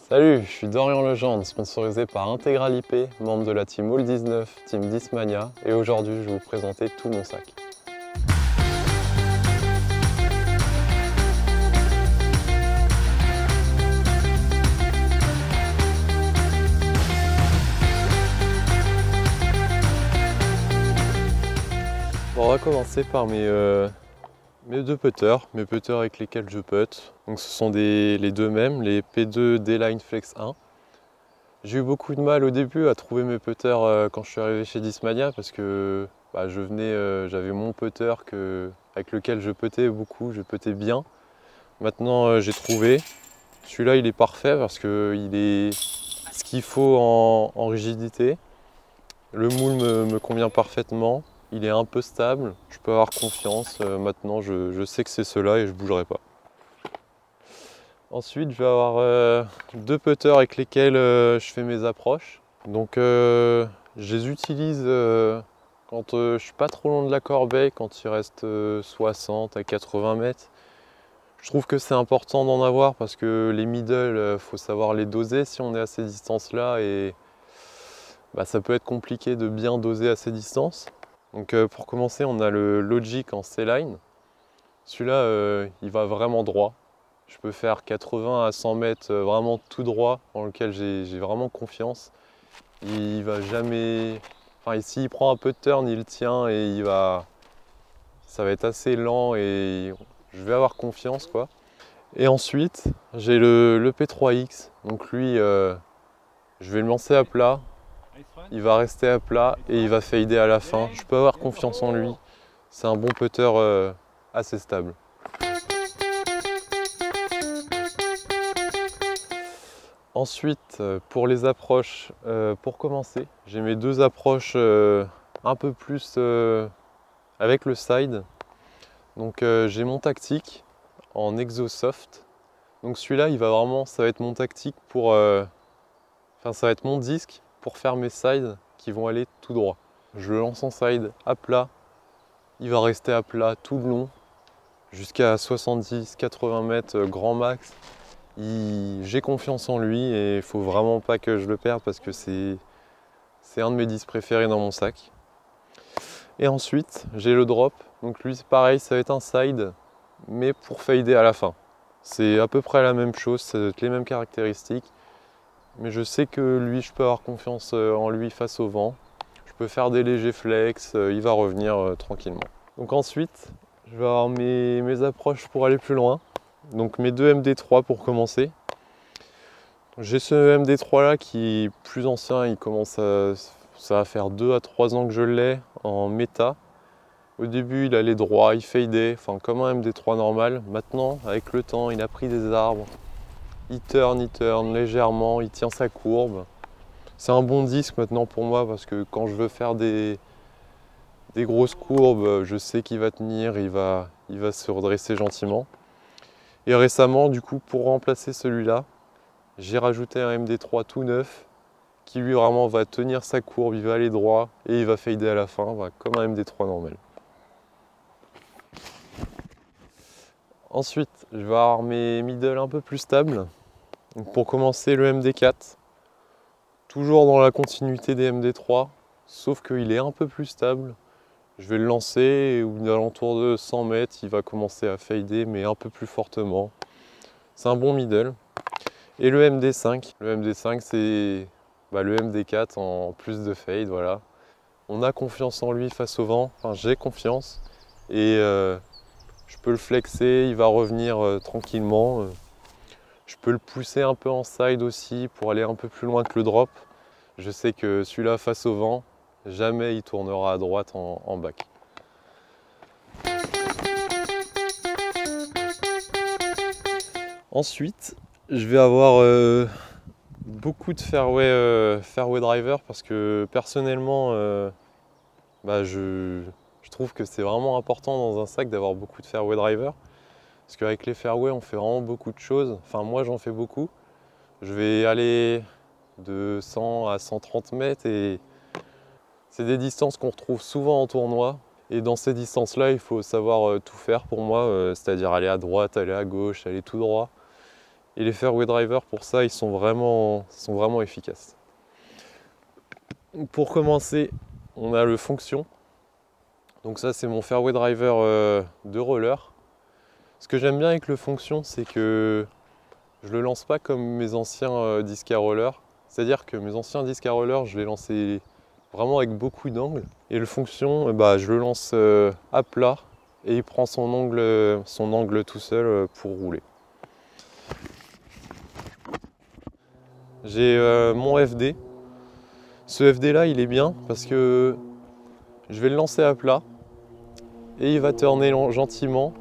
Salut, je suis Dorian Legendre, sponsorisé par Intégral IP, membre de la team All 19, team Discmania, et aujourd'hui je vais vous présenter tout mon sac. Bon, on va commencer par mes deux putters, mes putters avec lesquels je putt. Donc ce sont les deux mêmes, les P2 D-Line Flex 1. J'ai eu beaucoup de mal au début à trouver mes putters quand je suis arrivé chez Discmania parce que j'avais mon putter avec lequel je puttais beaucoup, je puttais bien. Maintenant j'ai trouvé. Celui-là il est parfait parce qu'il est ce qu'il faut en rigidité. Le moule me convient parfaitement. Il est un peu stable, je peux avoir confiance. Maintenant, je sais que c'est cela et je ne bougerai pas. Ensuite, je vais avoir deux putters avec lesquels je fais mes approches. Donc, je les utilise quand je ne suis pas trop loin de la corbeille, quand il reste 60 à 80 mètres. Je trouve que c'est important d'en avoir parce que les middle, il faut savoir les doser si on est à ces distances-là. Et ça peut être compliqué de bien doser à ces distances. Donc pour commencer, on a le Logic en C-Line. Celui-là, il va vraiment droit. Je peux faire 80 à 100 mètres vraiment tout droit, dans lequel j'ai vraiment confiance. Il va jamais... Enfin, ici, il prend un peu de turn, il tient et ça va être assez lent et je vais avoir confiance, quoi. Et ensuite, j'ai le P3X. Donc lui, je vais le lancer à plat. Il va rester à plat et il va fader à la fin. Je peux avoir confiance en lui. C'est un bon putter assez stable. Ensuite, pour les approches, pour commencer, j'ai mes deux approches un peu plus avec le side. Donc j'ai mon tactique en Exosoft. Donc celui-là, ça va être mon tactique pour... ça va être mon disque pour faire mes sides qui vont aller tout droit. Je le lance en side à plat, il va rester à plat tout le long, jusqu'à 70-80 mètres grand max. J'ai confiance en lui et il ne faut vraiment pas que je le perde parce que c'est un de mes disques préférés dans mon sac. Et ensuite, j'ai le drop. Donc lui, c'est pareil, ça va être un side, mais pour fader à la fin. C'est à peu près la même chose, ça va être les mêmes caractéristiques. Mais je sais que lui, je peux avoir confiance en lui face au vent. Je peux faire des légers flex, il va revenir tranquillement. Donc ensuite, je vais avoir mes approches pour aller plus loin. Donc mes deux MD3 pour commencer. J'ai ce MD3 là qui est plus ancien, ça va faire 2 à 3 ans que je l'ai en méta. Au début, il allait droit, il fadait, enfin comme un MD3 normal. Maintenant, avec le temps, il a pris des arbres. Il turn légèrement, il tient sa courbe. C'est un bon disque maintenant pour moi parce que quand je veux faire des grosses courbes, je sais qu'il va tenir, il va se redresser gentiment. Et récemment, du coup, pour remplacer celui-là, j'ai rajouté un MD3 tout neuf qui lui vraiment va tenir sa courbe, il va aller droit et il va fader à la fin, comme un MD3 normal. Ensuite, je vais avoir mes middle un peu plus stables. Donc pour commencer, le MD4, toujours dans la continuité des MD3, sauf qu'il est un peu plus stable. Je vais le lancer et aux alentours de 100 mètres, il va commencer à fader, mais un peu plus fortement. C'est un bon middle. Et le MD5, c'est le MD4 en plus de fade, voilà. On a confiance en lui face au vent, enfin j'ai confiance. Et je peux le flexer, il va revenir tranquillement. Je peux le pousser un peu en side aussi pour aller un peu plus loin que le drop. Je sais que celui-là face au vent, jamais il tournera à droite en back. Ensuite, je vais avoir beaucoup de fairway driver parce que personnellement, je trouve que c'est vraiment important dans un sac d'avoir beaucoup de fairway driver. Parce qu'avec les fairways, on fait vraiment beaucoup de choses. Enfin, moi, j'en fais beaucoup. Je vais aller de 100 à 130 mètres et c'est des distances qu'on retrouve souvent en tournoi. Et dans ces distances-là, il faut savoir tout faire pour moi, c'est-à-dire aller à droite, aller à gauche, aller tout droit. Et les fairway drivers pour ça, ils sont vraiment efficaces. Pour commencer, on a le fonction. Donc ça c'est mon fairway driver de roller. Ce que j'aime bien avec le fonction, c'est que je le lance pas comme mes anciens disques à roller. C'est-à-dire que mes anciens disques à roller, je les lançais vraiment avec beaucoup d'angles. Et le fonction, je le lance à plat et il prend son angle tout seul pour rouler. J'ai mon FD. Ce FD là, il est bien parce que je vais le lancer à plat et il va tourner gentiment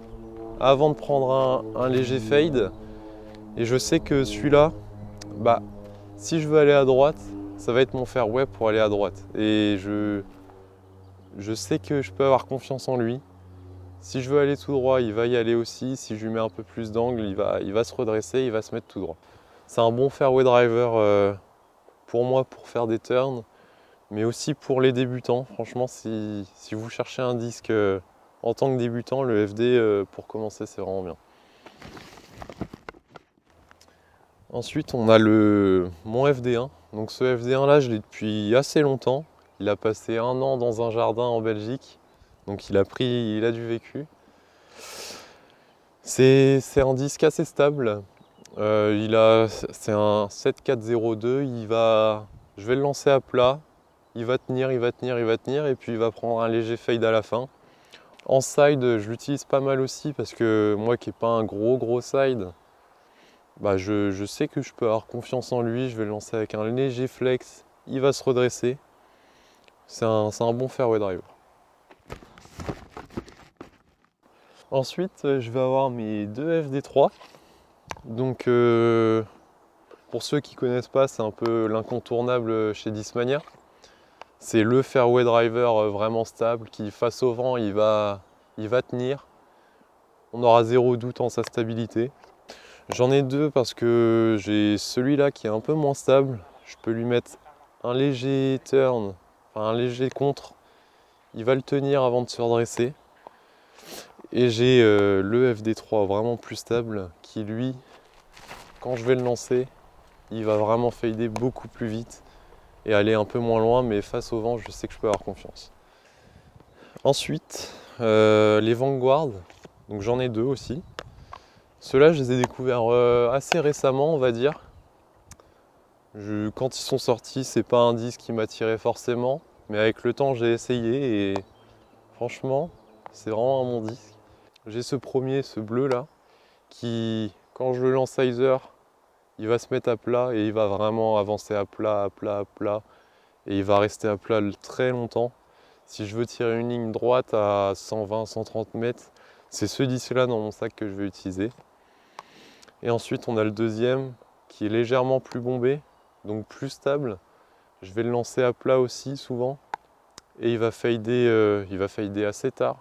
avant de prendre un léger fade. Et je sais que celui-là, si je veux aller à droite, ça va être mon fairway pour aller à droite. Et je sais que je peux avoir confiance en lui. Si je veux aller tout droit, il va y aller aussi. Si je lui mets un peu plus d'angle, il va se redresser, il va se mettre tout droit. C'est un bon fairway driver pour moi pour faire des turns, mais aussi pour les débutants. Franchement, si vous cherchez un disque en tant que débutant, le FD pour commencer, c'est vraiment bien. Ensuite, on a mon FD1. Donc ce FD1 là, je l'ai depuis assez longtemps. Il a passé 1 an dans un jardin en Belgique. Donc il a du vécu. C'est un disque assez stable. C'est un 7402. Je vais le lancer à plat. Il va tenir, il va tenir, il va tenir. Et puis il va prendre un léger fade à la fin. En side, je l'utilise pas mal aussi parce que moi qui n'ai pas un gros side, je sais que je peux avoir confiance en lui. Je vais le lancer avec un léger flex. Il va se redresser. C'est un bon fairway driver. Ensuite, je vais avoir mes deux FD3. Donc, pour ceux qui ne connaissent pas, c'est un peu l'incontournable chez Discmania. C'est le fairway driver vraiment stable qui, face au vent, il va tenir. On aura zéro doute en sa stabilité. J'en ai deux parce que j'ai celui-là qui est un peu moins stable. Je peux lui mettre un léger turn, enfin un léger contre. Il va le tenir avant de se redresser. Et j'ai le FD3 vraiment plus stable qui lui, quand je vais le lancer, il va vraiment fader beaucoup plus vite et aller un peu moins loin, mais face au vent, je sais que je peux avoir confiance. Ensuite, les Vanguard, donc j'en ai deux aussi. Ceux-là, je les ai découverts assez récemment, on va dire. Quand ils sont sortis, c'est pas un disque qui m'attirait forcément, mais avec le temps, j'ai essayé et franchement, c'est vraiment un bon disque. J'ai ce premier, ce bleu là, qui, quand je le lance sizer, il va se mettre à plat et il va vraiment avancer à plat, à plat, à plat. Et il va rester à plat très longtemps. Si je veux tirer une ligne droite à 120, 130 mètres, c'est ce disque là dans mon sac que je vais utiliser. Et ensuite on a le deuxième qui est légèrement plus bombé, donc plus stable. Je vais le lancer à plat aussi souvent. Et il va fader assez tard.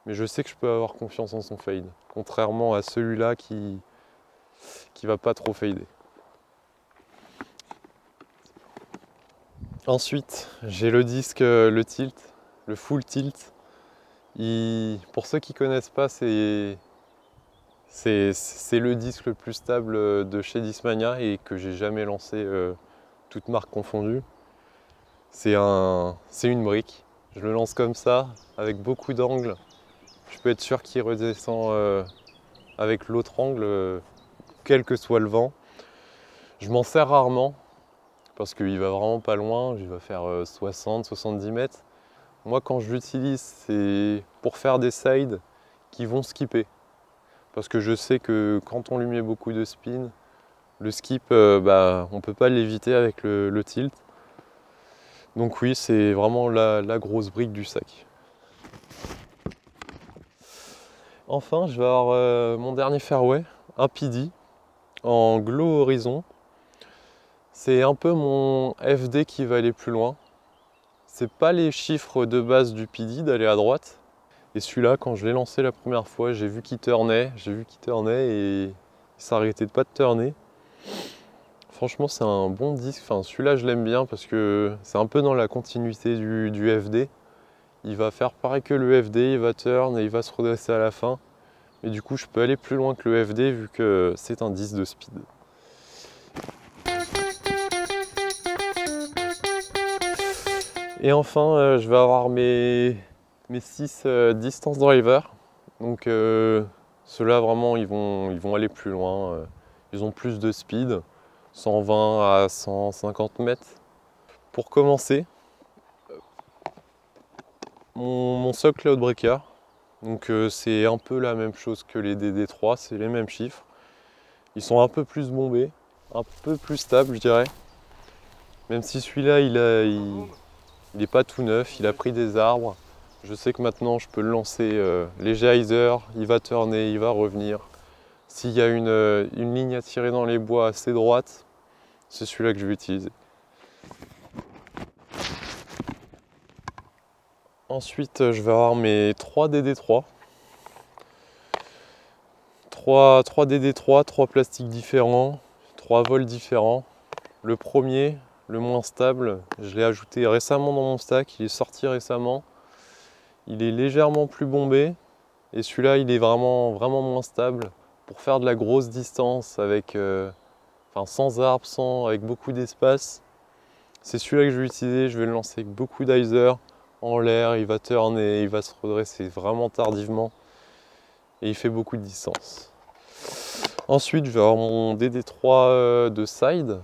Mais je sais que je peux avoir confiance en son fade, contrairement à celui-là qui va pas trop fader. Ensuite, j'ai le disque, le tilt, le full tilt. Pour ceux qui connaissent pas, c'est le disque le plus stable de chez Discmania et que j'ai jamais lancé, toutes marques confondues. C'est une brique. Je le lance comme ça, avec beaucoup d'angles. Je peux être sûr qu'il redescend avec l'autre angle, quel que soit le vent. Je m'en sers rarement parce qu'il va vraiment pas loin, il va faire 60-70 mètres. Moi quand je l'utilise, c'est pour faire des sides qui vont skipper. Parce que je sais que quand on lui met beaucoup de spin, le skip, on ne peut pas l'éviter avec le tilt. Donc oui, c'est vraiment la grosse brique du sac. Enfin, je vais avoir mon dernier fairway, un PD en glow horizon. C'est un peu mon FD qui va aller plus loin. C'est pas les chiffres de base du PD d'aller à droite. Et celui-là, quand je l'ai lancé la première fois, j'ai vu qu'il turnait et il s'arrêtait pas de turner. Franchement, c'est un bon disque. Enfin, celui-là, je l'aime bien parce que c'est un peu dans la continuité du FD. Il va faire pareil que le FD, il va turn et il va se redresser à la fin. Mais du coup, je peux aller plus loin que le FD vu que c'est un 10 de speed. Et enfin, je vais avoir mes 6 distance drivers. Donc ceux-là, vraiment, ils vont aller plus loin. Ils ont plus de speed, 120 à 150 mètres. Pour commencer, mon socle Cloudbreaker. Donc c'est un peu la même chose que les DD3, c'est les mêmes chiffres. Ils sont un peu plus bombés, un peu plus stables, je dirais. Même si celui-là, il n'est pas tout neuf, il a pris des arbres. Je sais que maintenant, je peux le lancer léger hyzer, il va tourner, il va revenir. S'il y a une ligne à tirer dans les bois assez droite, c'est celui-là que je vais utiliser. Ensuite, je vais avoir mes 3 DD3. 3 DD3, 3 plastiques différents, 3 vols différents. Le premier, le moins stable, je l'ai ajouté récemment dans mon stack, il est sorti récemment. Il est légèrement plus bombé et celui-là il est vraiment moins stable. Pour faire de la grosse distance avec, sans arbres, avec beaucoup d'espace, c'est celui-là que je vais utiliser. Je vais le lancer avec beaucoup d'hyzer en l'air, il va tourner, il va se redresser vraiment tardivement et il fait beaucoup de distance. Ensuite, je vais avoir mon DD3 de side.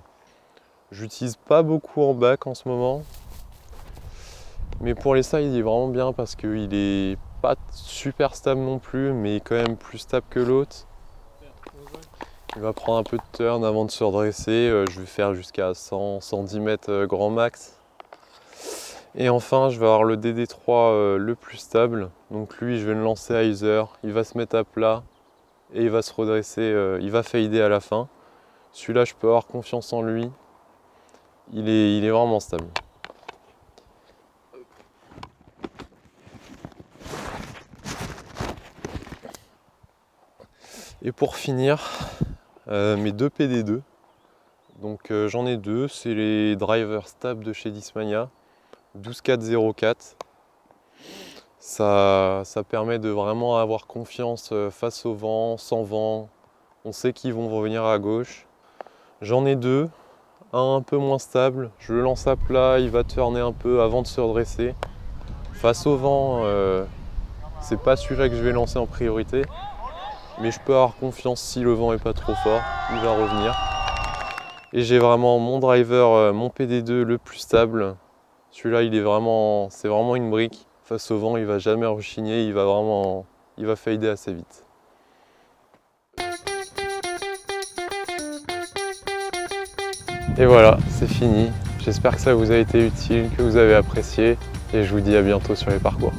J'utilise pas beaucoup en back en ce moment. Mais pour les sides, il est vraiment bien parce qu'il est pas super stable non plus, mais quand même plus stable que l'autre. Il va prendre un peu de turn avant de se redresser. Je vais faire jusqu'à 110 mètres grand max. Et enfin, je vais avoir le DD3 le plus stable. Donc lui, je vais le lancer à hyzer. Il va se mettre à plat et il va se redresser. Il va fader à la fin. Celui-là, je peux avoir confiance en lui. Il est vraiment stable. Et pour finir, mes 2 PD2. Donc j'en ai 2, c'est les drivers stables de chez Discmania, 12404. Ça permet de vraiment avoir confiance face au vent, sans vent. On sait qu'ils vont revenir à gauche. J'en ai 2, un peu moins stable. Je le lance à plat, il va tourner un peu avant de se redresser. Face au vent, c'est pas celui-là que je vais lancer en priorité. Mais je peux avoir confiance si le vent est pas trop fort, il va revenir. Et j'ai vraiment mon driver, mon PD2 le plus stable. Celui-là, c'est vraiment une brique. Face au vent, il va jamais rechigner, il va fader assez vite. Et voilà, c'est fini. J'espère que ça vous a été utile, que vous avez apprécié. Et je vous dis à bientôt sur les parcours.